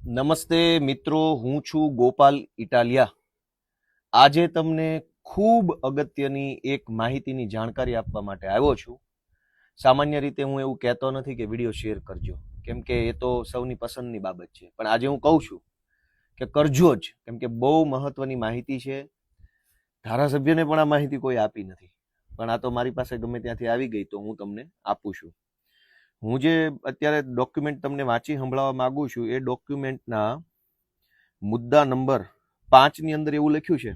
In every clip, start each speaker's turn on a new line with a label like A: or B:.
A: નમસ્તે મિત્રો, હું છું ગોપાલ ઇટાલિયા. આજે તમને ખૂબ અગત્યની એક માહિતીની જાણકારી આપવા માટે આવ્યો છું. સામાન્ય રીતે હું એવું કહેતો નથી કે વિડીયો શેર કરજો, કેમ કે એ તો સૌની પસંદની બાબત છે. પણ આજે હું કહું છું કે કરજો જ, કેમ કે બહુ મહત્વની માહિતી છે. ધારાસભ્યને પણ આ માહિતી કોઈ આપી નથી, પણ આ તો મારી પાસે ગમે ત્યાંથી આવી ગઈ તો હું તમને આપું છું. હું જે અત્યારે ડોક્યુમેન્ટ તમને વાંચી સંભળાવવા માંગુ છું એ ડોક્યુમેન્ટના મુદ્દા નંબર 5 ની અંદર એવું લખ્યું છે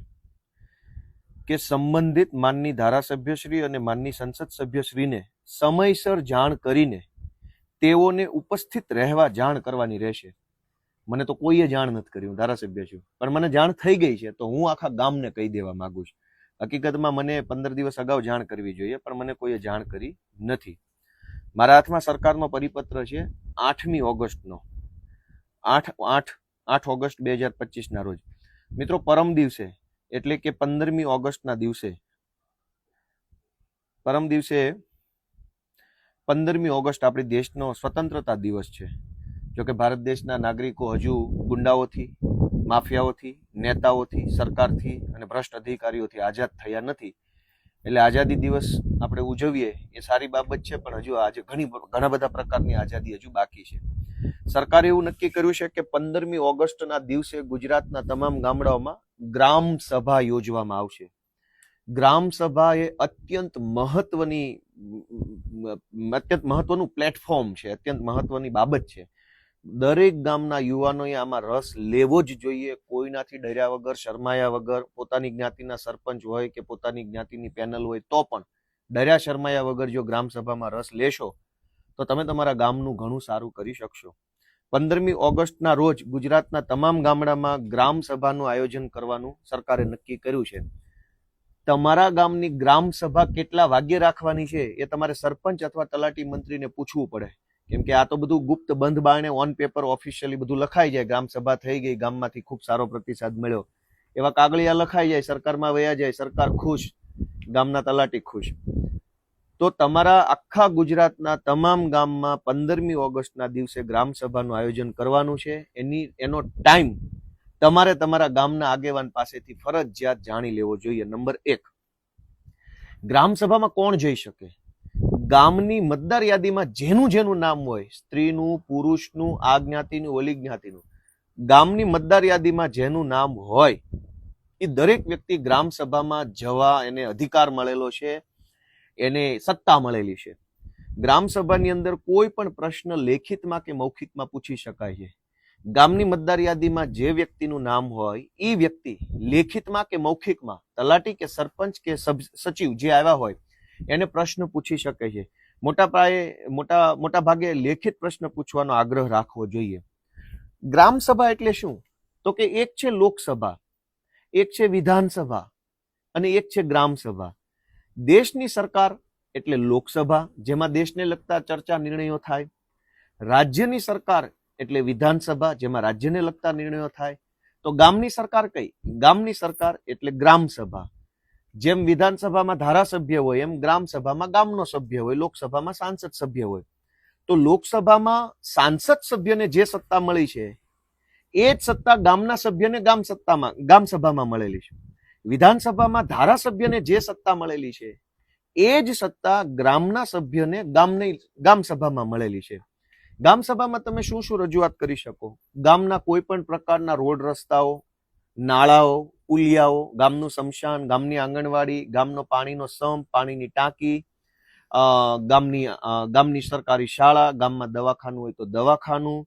A: કે સંબંધિત માનની ધારાસભ્યશ્રી અને માનની સંસદ સભ્યશ્રીને સમયસર જાણ કરીને તેઓને ઉપસ્થિત રહેવા જાણ કરવાની રહેશે. મને તો કોઈએ જાણ નથી કરી, હું ધારાસભ્ય છું, પણ મને જાણ થઈ ગઈ છે તો હું આખા ગામને કહી દેવા માંગુ છું. હકીકતમાં મને 15 દિવસ અગાઉ જાણ કરવી જોઈએ, પણ મને કોઈએ જાણ કરી નથી. મારા હાથમાં સરકારનો પરિપત્ર છે 8મી ઓગસ્ટનો, 8 ઓગસ્ટ 2025 ના રોજ. મિત્રો, પરમ દિવસે એટલે કે 15મી ઓગસ્ટના દિવસે, પરમ દિવસે 15મી ઓગસ્ટ આપણી દેશનો સ્વતંત્રતા દિવસ છે. જોકે ભારત દેશના નાગરિકો હજુ ગુંડાઓથી, માફિયાઓથી, નેતાઓથી, સરકારથી અને ભ્રષ્ટ અધિકારીઓથી આઝાદ થયા નથી. એટલે આઝાદી દિવસ આપણે ઉજવીએ એ સારી બાબત છે, પણ હજુ આજે ઘણા બધા પ્રકારની આઝાદી હજુ બાકી છે. સરકારે એવું નક્કી કર્યું છે કે 15મી ઓગસ્ટના દિવસે ગુજરાતના તમામ ગામડાઓમાં ગ્રામ સભા યોજવામાં આવશે. ગ્રામ સભા એ અત્યંત મહત્વનું પ્લેટફોર્મ છે, અત્યંત મહત્વની બાબત છે. દરેક ગામના યુવાનોએ આમાં રસ લેવો જ જોઈએ. કોઈનાથી ડર્યા વગર, શરમાયા વગર, પોતાની જ્ઞાતિના સરપંચ હોય કે પોતાની જ્ઞાતિની પેનલ હોય તો પણ ડર્યા શરમાયા વગર જો ગ્રામ સભામાં રસ લેશો તો તમે તમારા ગામનું ઘણું સારું કરી શકશો. 15મી ઓગસ્ટના રોજ ગુજરાતના તમામ ગામડામાં ગ્રામ સભાનું આયોજન કરવાનું સરકારે નક્કી કર્યું છે. તમારા ગામની ગ્રામ સભા કેટલા વાગ્યે રાખવાની છે એ તમારે સરપંચ અથવા તલાટી મંત્રીને પૂછવું પડે, કેમ કે આ તો બધું ગુપ્ત બંધ બારણે ઓન પેપર ઓફિશિયલી બધું લખાઈ જાય. ગ્રામ સભા થઈ ગઈ, ગામમાંથી ખૂબ સારો પ્રતિસાદ મળ્યો, એવા કાગળિયા લખાઈ જાય, સરકારમાં વયા જાય, સરકાર ખુશ, ગામના તલાટી ખુશ. તો તમારા આખા ગુજરાતના તમામ ગામમાં 15મી ઓગસ્ટના દિવસે ગ્રામ સભાનું આયોજન કરવાનું છે. એનો ટાઈમ તમારે તમારા ગામના આગેવાન પાસેથી ફરજિયાત જાણી લેવો જોઈએ. નંબર 1, ગ્રામ સભામાં કોણ જઈ શકે? ગામની મતદાર યાદીમાં જેનું નામ હોય, સ્ત્રીનું, પુરુષનું, આ જ્ઞાતિનું, ઓલી જ્ઞાતિનું, ગામની મતદાર યાદીમાં જેનું નામ હોય એ દરેક વ્યક્તિ ગ્રામ સભામાં જવા એને અધિકાર મળેલો છે, એને સત્તા મળેલી છે. ગ્રામ સભાની અંદર કોઈ પણ પ્રશ્ન લેખિતમાં કે મૌખિકમાં પૂછી શકાય છે. ગામની મતદાર યાદીમાં જે વ્યક્તિનું નામ હોય એ વ્યક્તિ લેખિતમાં કે મૌખિકમાં તલાટી કે સરપંચ કે સચિવ જે આવ્યા હોય એને પ્રશ્ન પૂછી શકે છે. મોટા ભાગે લેખિત પ્રશ્ન પૂછવાનો આગ્રહ રાખવો જોઈએ. ગ્રામ સભા એટલે શું? તો કે એક છે લોકસભા, એક છે વિધાનસભા અને એક છે ગ્રામ સભા. દેશની સરકાર એટલે લોકસભા, જેમાં દેશને લગતા ચર્ચા નિર્ણયો થાય. રાજ્યની સરકાર એટલે વિધાનસભા, જેમાં રાજ્યને લગતા નિર્ણયો થાય. તો ગામની સરકાર કઈ? ગામની સરકાર એટલે ગ્રામ સભા. જેમ વિધાનસભામાં ધારાસભ્ય હોય એમ ગ્રામ સભામાં ગામનો સભ્ય હોય, લોકસભામાં સાંસદ સભ્ય હોય. તો લોકસભામાં સાંસદ સભ્યને જે સત્તા મળી છે એ જ સત્તા ગામના સભ્યને ગામ સભામાં મળેલી છે. વિધાનસભામાં ધારાસભ્યને જે સત્તા મળેલી છે એ જ સત્તા ગ્રામના સભ્યને ગામ સભામાં મળેલી છે. ગામ સભામાં તમે શું શું રજૂઆત કરી શકો? ગામના કોઈ પણ પ્રકારના રોડ રસ્તાઓ, નાળાઓ, પુલિયાઓ, ગામનું સ્મશાન, ગામની આંગણવાડી, ગામનો પાણીનો સંપ, પાણીની ટાંકી, ગામની સરકારી શાળા, ગામમાં દવાખાનું હોય તો દવાખાનું,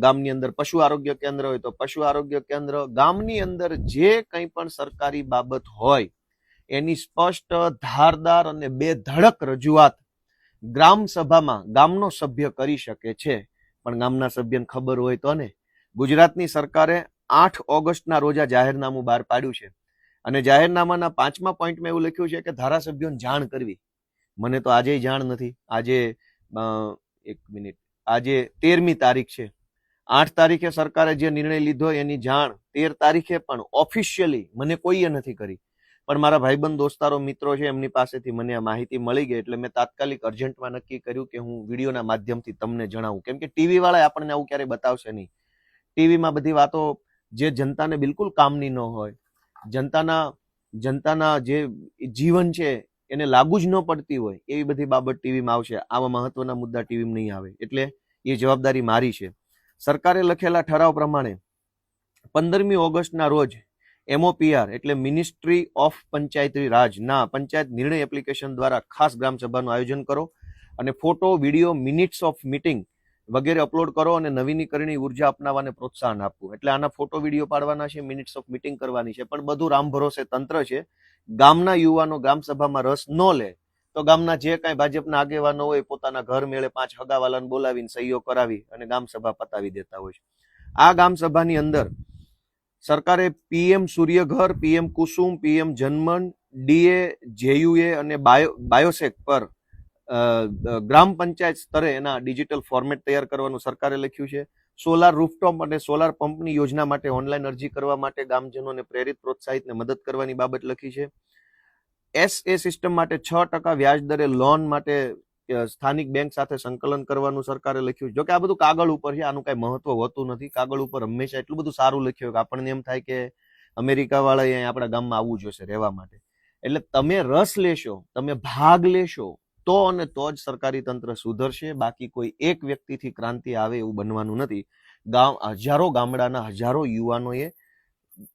A: ગામની અંદર પશુ આરોગ્ય કેન્દ્ર હોય તો પશુ આરોગ્ય કેન્દ્ર. ગામની અંદર જે કંઈ પણ સરકારી બાબત હોય એની સ્પષ્ટ, ધારદાર અને બેધડક રજૂઆત ગ્રામ સભામાં ગામનો સભ્ય કરી શકે છે. પણ ગામના સભ્યને ખબર હોય તો ને. ગુજરાતની સરકારે 8 ઓગસ્ટના રોજ આ જાહેરનામું બહાર પાડ્યું છે અને જાહેરનામાના 5મા પોઈન્ટમાં એવું લખ્યું છે કે ધારાસભ્યોને જાણ કરવી. મને તો આજે જાણ નથી. આજે 13મી તારીખ છે. 8 તારીખે સરકારે જે નિર્ણય લીધો એની જાણ 13 તારીખે પણ ઓફિશિયલી મને કોઈએ નથી કરી. પણ મારા ભાઈબંધ, દોસ્તારો, મિત્રો છે એમની પાસેથી મને આ માહિતી મળી ગઈ એટલે મેં તાત્કાલિક અર્જન્ટમાં નક્કી કર્યું કે હું વિડીયોના માધ્યમથી તમને જણાવું, કેમ કે ટીવી વાળા આપણને આવું ક્યારેય બતાવશે નહીં. ટીવીમાં બધી વાતો જે જનતાને બિલકુલ કામની ન હોય, જનતાના જે જીવન છે એને લાગુ જ ન પડતી હોય, એવી બધી બાબત ટીવીમાં આવશે. આવા મહત્વના મુદ્દા ટીવીમાં નહીં આવે. એટલે એ જવાબદારી મારી છે. સરકારે લખેલા ઠરાવ પ્રમાણે 15મી ઓગસ્ટના રોજ MOPR એટલે મિનિસ્ટ્રી ઓફ પંચાયતી રાજ ના પંચાયત નિર્ણય એપ્લિકેશન દ્વારા ખાસ ગ્રામસભાનું આયોજન કરો અને photo, video, minutes of meeting વગેરે અપલોડ કરો અને નવીનીકરણીય ઉર્જા અપનાવવાને પ્રોત્સાહન આપવું. એટલે આના ફોટો વિડીયો પાડવાના છે, મિનિટ્સ ઓફ મીટિંગ કરવાની છે, પણ બધું રામ ભરોસે તંત્ર છે. ગામના યુવાનો ગ્રામસભામાં રસ ન લે તો ગામના જે કાંઈ ભાજપના આગેવાનો હોય પોતાના ઘર મેળે 5 હગાવાલાને બોલાવીને સહીઓ કરાવી અને ગામસભા પતાવી દેતા હોય છે. આ ગામસભાની અંદર સરકારે PM સૂર્યઘર, PM કુસુમ, PM જનમન, DA, JUA અને બાયોસેક પર ગ્રામ પંચાયત સ્તરે એના ડિજિટલ ફોર્મેટ તૈયાર કરવાનું સરકારે લખ્યું છે. સોલાર રૂફટોપ અને સોલાર પંપની યોજના માટે ઓનલાઈન અરજી કરવા માટે ગામજનોને પ્રેરિત, પ્રોત્સાહિત ને મદદ કરવાની બાબત લખી છે. SA સિસ્ટમ માટે 6% વ્યાજ દરે લોન માટે સ્થાનિક બેંક સાથે સંકલન કરવાનું સરકારે લખ્યું છે. જોકે આ બધું કાગળ ઉપર છે, આનું કઈ મહત્વ હોતું નથી. કાગળ ઉપર હંમેશા એટલું બધું સારું લખ્યું કે આપણને એમ થાય કે અમેરિકા વાળા અહીંયા આપણા ગામમાં આવવું જોઈશે રહેવા માટે. એટલે તમે રસ લેશો, તમે ભાગ લેશો તો અને તો જ સરકારી તંત્ર સુધરશે. બાકી કોઈ એક વ્યક્તિથી ક્રાંતિ આવે એવું બનવાનું નથી. હજારો ગામડાના હજારો યુવાનોએ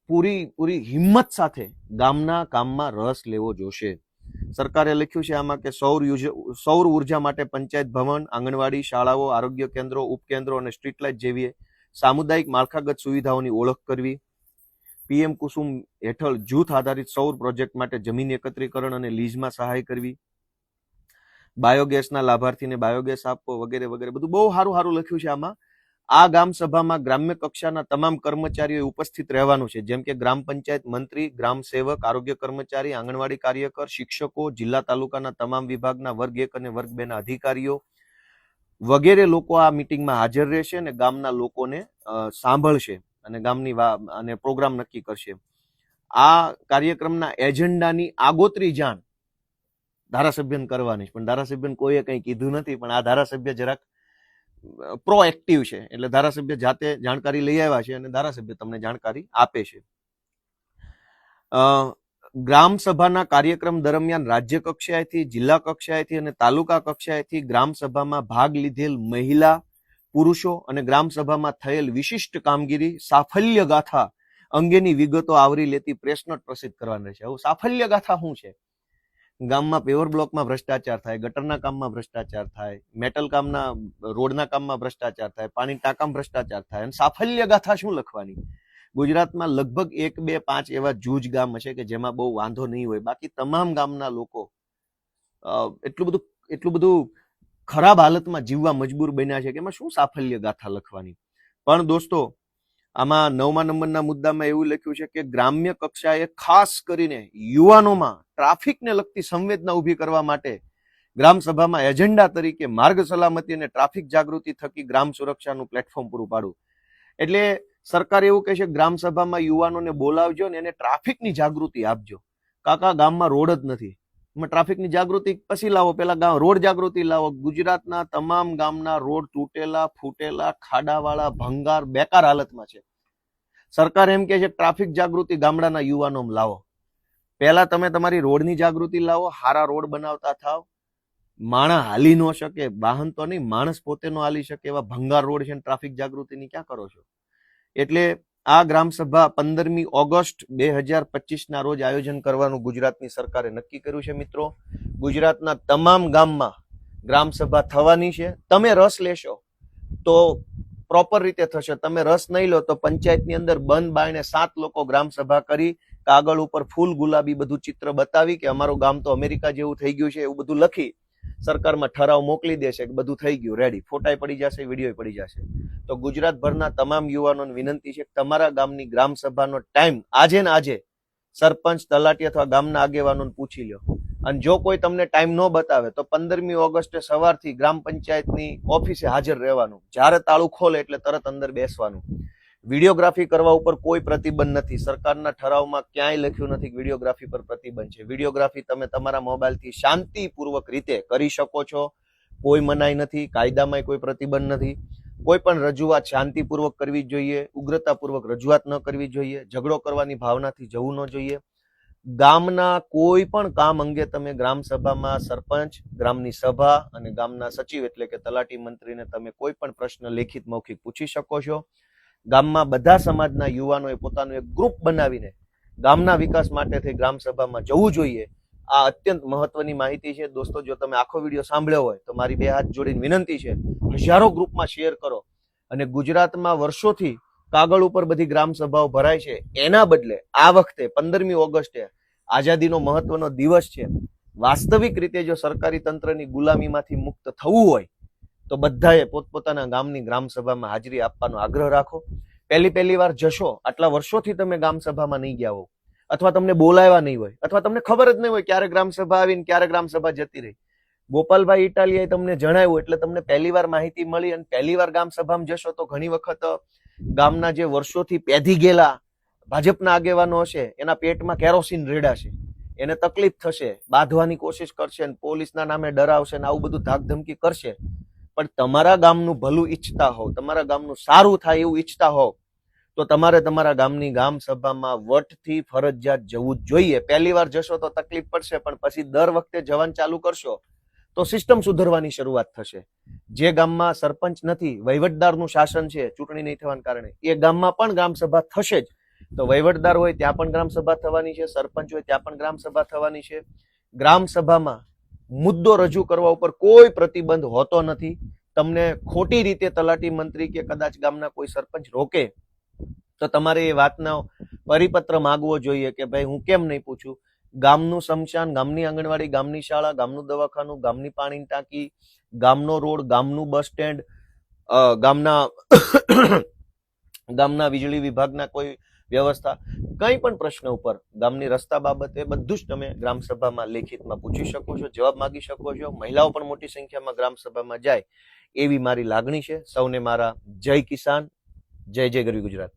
A: પૂરી હિંમત સાથે ગામના કામમાં રસ લેવો જોશે. સરકારે લખ્યું છે આમાં કે સૌર ઉર્જા માટે પંચાયત ભવન, આંગણવાડી, શાળાઓ, આરોગ્ય કેન્દ્રો, ઉપકેન્દ્રો અને સ્ટ્રીટ લાઇટ જેવી સામુદાયિક માળખાગત સુવિધાઓની ઓળખ કરવી. PM કુસુમ હેઠળ જૂથ આધારિત સૌર પ્રોજેક્ટ માટે જમીન એકત્રીકરણ અને લીઝમાં સહાય કરવી. બાયોગેસના લાભાર્થીને બાયોગેસ આપવો વગેરે વગેરે બધું બહુ સારું લખ્યું છે આમાં. આ ગ્રામ સભામાં ગ્રામ્ય કક્ષાના તમામ કર્મચારીઓ ઉપસ્થિત રહેવાનું છે, જેમ કે ગ્રામ પંચાયત મંત્રી, ગ્રામ સેવક, આરોગ્ય કર્મચારી, આંગણવાડી કાર્યકર, શિક્ષકો, જિલ્લા તાલુકાના તમામ વિભાગના વર્ગ 1 અને વર્ગ 2 ના અધિકારીઓ વગેરે લોકો આ મિટિંગમાં હાજર રહેશે અને ગામના લોકોને સાંભળશે અને ગામની અને પ્રોગ્રામ નક્કી કરશે. આ કાર્યક્રમના એજન્ડાની આગોતરી જાણ ધારાસભ્યને કરવાની છે, પણ ધારાસભ્યને કોઈએ કંઈ કીધું નથી. પણ આ ધારાસભ્ય જરાક પ્રોએક્ટિવ છે, એટલે ધારાસભ્ય જાતે જાણકારી લઈ આવ્યા છે અને ધારાસભ્ય તમને જાણકારી આપે છે. ગ્રામ સભાના કાર્યક્રમ દરમિયાન રાજ્ય કક્ષાએથી, જિલ્લા કક્ષાએથી અને તાલુકા કક્ષાએથી ગ્રામ સભામાં ભાગ લીધેલ મહિલા, પુરુષો અને ગ્રામ સભામાં થયેલ વિશિષ્ટ કામગીરી, સાફલ્ય ગાથા અંગેની વિગતો આવરી લેતી પ્રેસ નોટ પ્રસિદ્ધ કરવાની રહેશે. હવે સાફલ્ય ગાથા શું છે? ગામમાં પેવર બ્લોકમાં ભ્રષ્ટાચાર થાય, ગટરના કામમાં ભ્રષ્ટાચાર થાય, મેટલ કામના, રોડના કામમાં ભ્રષ્ટાચાર થાય, પાણી ટાંકામાં ભ્રષ્ટાચાર થાય, અને સાફલ્ય ગાથા શું લખવાની? ગુજરાતમાં લગભગ 1, 2, 5 એવા જૂજ ગામ હશે કે જેમાં બહુ વાંધો નહીં હોય. બાકી તમામ ગામના લોકો એટલું બધું ખરાબ હાલતમાં જીવવા મજબૂર બન્યા છે કે એમાં શું સાફલ્ય ગાથા લખવાની? પણ દોસ્તો, આમાં 9મા નંબરના મુદ્દામાં એવું લખ્યું છે કે ગ્રામ્ય કક્ષાએ ખાસ કરીને યુવાનોમાં ટ્રાફિકને લગતી સંવેદના ઊભી કરવા માટે ગ્રામ સભામાં એજન્ડા તરીકે માર્ગ સલામતી અને ટ્રાફિક જાગૃતિ થકી ગ્રામ સુરક્ષાનું પ્લેટફોર્મ પૂરું પાડવું. એટલે સરકાર એવું કહે છે કે ગ્રામ સભામાં યુવાનોને બોલાવજો ને એને ટ્રાફિકની જાગૃતિ આપજો. કાકા ગામમાં રોડ જ નથી, ટ્રાફિકની જાગૃતિ પછી લાવો, પેલા રોડ જાગૃતિ લાવો. ગુજરાતના તમામ ગામના રોડ તૂટેલા, ફૂટેલા, ખાડાવાળા, ભંગાર, બેકાર હાલતમાં છે. સરકાર એમ કે છે ટ્રાફિક જાગૃતિ ગામડાના યુવાનોમાં લાવો. પહેલા તમે તમારી રોડની જાગૃતિ લાવો, હારા રોડ બનાવતા થાવ. માણસ હાલી ન શકે, વાહન તો નહીં, માણસ પોતે નો હાલી શકે એવા ભંગાર રોડ છે, ટ્રાફિક જાગૃતિની ક્યાં કરો છો? એટલે આ ગ્રામસભા 15મી ઓગસ્ટ 2025ના રોજ આયોજન કરવાનું ગુજરાતની સરકારે નક્કી કર્યું છે. મિત્રો, ગુજરાતના તમામ ગામમાં ગ્રામસભા થવાની છે. તમે રસ લેશો તો પ્રોપર રીતે થશે. તમે રસ નહીં લો તો પંચાયતની અંદર બંધ બાયણે 7 લોકો ગ્રામસભા કરી કાગળ ઉપર ફૂલ ગુલાબી બધું ચિત્ર બતાવી કે અમારું ગામ તો અમેરિકા જેવું થઈ ગયું છે એવું બધું લખી સરકારમાં ઠરાવ મોકલી દેશે કે બધું થઈ ગયું, રેડી, ફોટાય પડી જશે, વિડીયો પડી જશે. તો ગુજરાતભરના તમામ યુવાનોને વિનંતી છે કે તમારા ગામની ગ્રામ સભાનો ટાઈમ આજે ને આજે સરપંચ, તલાટી અથવા ગામના આગેવાનોને પૂછી લો. અને જો કોઈ તમને ટાઈમ ન બતાવે તો 15મી ઓગસ્ટે સવારથી ગ્રામ પંચાયતની ઓફિસે હાજર રહેવાનું. જ્યારે તાળું ખોલે એટલે તરત અંદર બેસવાનું. વિડીયોગ્રાફી કરવા ઉપર કોઈ પ્રતિબંધ નથી. સરકારના ઠરાવમાં ક્યાંય લખ્યું નથી કે વિડીયોગ્રાફી પર પ્રતિબંધ છે. વિડીયોગ્રાફી તમે તમારા મોબાઈલથી શાંતિપૂર્વક રીતે કરી શકો છો, કોઈ મનાઈ નથી, કાયદામાં કોઈ પ્રતિબંધ નથી. કોઈ પણ રજૂઆત શાંતિપૂર્વક કરવી જોઈએ, ઉગ્રતાપૂર્વક રજૂઆત ન કરવી જોઈએ, ઝઘડો કરવાની ભાવનાથી જવું ન જોઈએ. ગામના કોઈ પણ કામ અંગે તમે ગ્રામ સભામાં સરપંચ, ગ્રામની સભા અને ગામના સચિવ એટલે કે તલાટી મંત્રીને તમે કોઈ પણ પ્રશ્ન લેખિત મૌખિક પૂછી શકો છો. ગામમાં બધા સમાજના યુવાનોએ પોતાનું એક ગ્રુપ બનાવીને ગામના વિકાસ માટે થઈ ગ્રામ સભામાં જવું જોઈએ. આ અત્યંત મહત્વની માહિતી છે દોસ્તો. જો તમે આખો વિડીયો સાંભળ્યો હોય તો મારી બે હાથ જોડીને વિનંતી છે, હજારો ગ્રુપમાં શેર કરો. અને ગુજરાતમાં વર્ષોથી કાગળ ઉપર બધી ગ્રામ સભાઓ ભરાય છે, એના બદલે આ વખતે 15મી ઓગસ્ટે આઝાદીનો મહત્વનો દિવસ છે. વાસ્તવિક રીતે જો સરકારી તંત્રની ગુલામીમાંથી મુક્ત થવું હોય તો બધાએ પોતપોતાના ગામની ગ્રામ સભામાં હાજરી આપવાનો આગ્રહ રાખો. પહેલી વાર જશો, આટલા વર્ષોથી તમે ગ્રામ સભામાં નહીં ગયા હો, અથવા તમને બોલાવ્યા નહીં હોય, અથવા તમને ખબર જ નહીં હોય ક્યારે ગ્રામ સભા આવીને ક્યારે ગ્રામ સભા જતી રહી. ગોપાલભાઈ ઇટાલિયાએ તમને જણાવ્યું એટલે તમને પહેલી વાર માહિતી મળી. અને પહેલી વાર ગ્રામ સભામાં જશો તો ઘણી વખત ગામના જે વર્ષોથી પેધી ગયેલા ભાજપના આગેવાનો હશે એના પેટમાં કેરોસીન રેડાશે, એને તકલીફ થશે, બાંધવાની કોશિશ કરશે, પોલીસના નામે ડરાવશે ને આવું બધું ધાક ધમકી કરશે. પણ તમારા ગામનું ભલું ઈચ્છતા હોવ, તમારા ગામનું સારું થાય એવું ઈચ્છતા હોવ તો તમારે તમારા ગામની ગ્રામ સભામાં વટથી ફરજિયાત જવું જ જોઈએ. પહેલી વાર જશો તો તકલીફ પડશે, પણ પછી દર વખતે જવાનું ચાલુ કરશો તો સિસ્ટમ સુધરવાની શરૂઆત થશે. જે ગામમાં સરપંચ નથી, વહીવટદારનું શાસન છે ચૂંટણી નહીં થવાના કારણે, એ ગામમાં પણ ગ્રામ સભા થશે જ. તો વહીવટદાર હોય ત્યાં પણ ગ્રામ સભા થવાની છે, સરપંચ હોય ત્યાં પણ ગ્રામ સભા થવાની છે. ગ્રામ સભામાં મુદ્દો રજૂ કરવા ઉપર કોઈ પ્રતિબંધ હોતો નથી. તમને ખોટી રીતે તલાટી મંત્રી કે કદાચ ગામના કોઈ સરપંચ રોકે તો તમારે એ વાતનો પરિપત્ર માંગવો જોઈએ કે ભાઈ હું કેમ નહીં પૂછું. ગામનું સ્મશાન, ગામની આંગણવાડી, ગામની શાળા, ગામનું દવાખાનું, ગામની પાણીની ટાંકી, ગામનો રોડ, ગામનું બસ સ્ટેન્ડ, ગામના વીજળી વિભાગના કોઈ વ્યવસ્થા, કંઈ પણ પ્રશ્ન ઉપર, ગામની રસ્તા બાબતે બધું જ તમે ગ્રામ સભામાં લેખિતમાં પૂછી શકો છો, જવાબ માંગી શકો છો. મહિલાઓ પણ મોટી સંખ્યામાં ગ્રામ સભામાં જાય એવી મારી લાગણી છે. સૌને મારા જય કિસાન, જય જય ગરવી ગુજરાત.